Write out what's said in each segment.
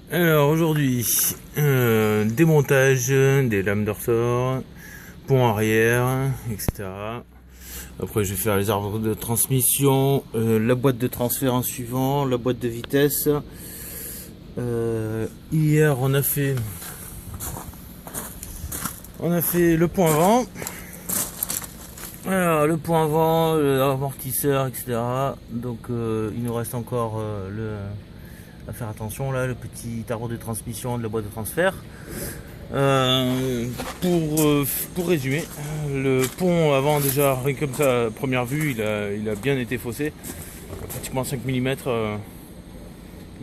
Alors aujourd'hui, démontage des lames de ressort, pont arrière, etc. Après je vais faire les arbres de transmission, la boîte de transfert en suivant, la boîte de vitesse. Hier on a fait le pont avant. Alors le pont avant, l'amortisseur, etc. Donc il nous reste encore à faire attention là, le petit arbre de transmission de la boîte de transfert. Pour résumer, le pont avant, déjà rien comme ça à première vue, il a bien été faussé, pratiquement 5 mm.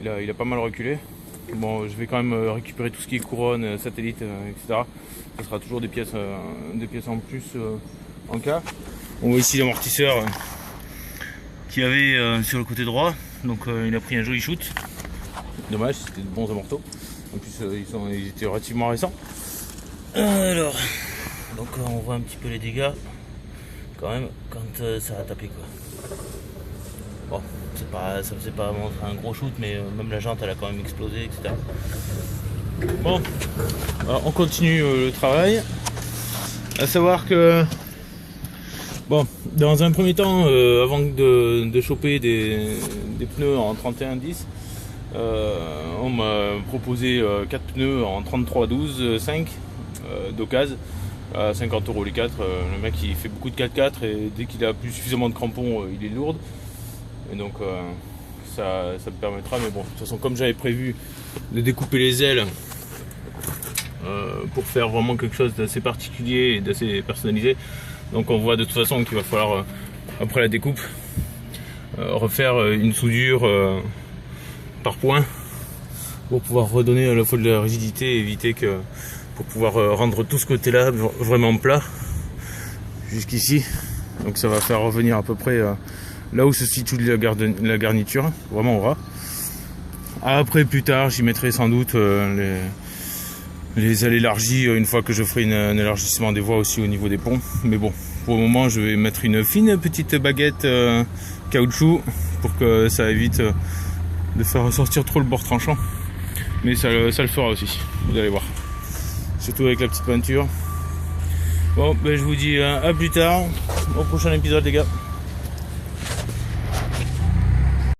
Il a pas mal reculé. Bon, je vais quand même récupérer tout ce qui est couronne, satellite, etc. Ce sera toujours des pièces en plus en cas. On voit ici l'amortisseur qu'il y avait sur le côté droit, donc il a pris un joli shoot. Dommage, c'était de bons amortos. En plus, ils étaient relativement récents. Alors, donc on voit un petit peu les dégâts quand même quand ça a tapé quoi. Bon, ça faisait pas montrer un gros shoot, mais même la jante elle a quand même explosé, etc. Bon, alors on continue le travail. À savoir que bon, dans un premier temps, avant de choper des pneus en 31-10, on m'a proposé 4 pneus en 33-12-5 d'occasion à 50 € les 4. Le mec il fait beaucoup de 4x4 et dès qu'il a plus suffisamment de crampons, il est lourd. Et donc ça me permettra, mais bon, de toute façon, comme j'avais prévu de découper les ailes pour faire vraiment quelque chose d'assez particulier et d'assez personnalisé, donc on voit de toute façon qu'il va falloir, après la découpe, refaire une soudure par point pour pouvoir redonner à la fois de la rigidité et éviter que, pour pouvoir rendre tout ce côté là vraiment plat jusqu'ici. Donc ça va faire revenir à peu près là où se situe la garniture, vraiment au ras. Après plus tard j'y mettrai sans doute les ailes élargies une fois que je ferai un élargissement des voies aussi au niveau des ponts. Mais bon, pour le moment je vais mettre une fine petite baguette caoutchouc pour que ça évite de faire ressortir trop le bord tranchant. Mais ça le fera aussi, vous allez voir. Surtout avec la petite peinture. Bon, ben je vous dis à plus tard, au prochain épisode les gars.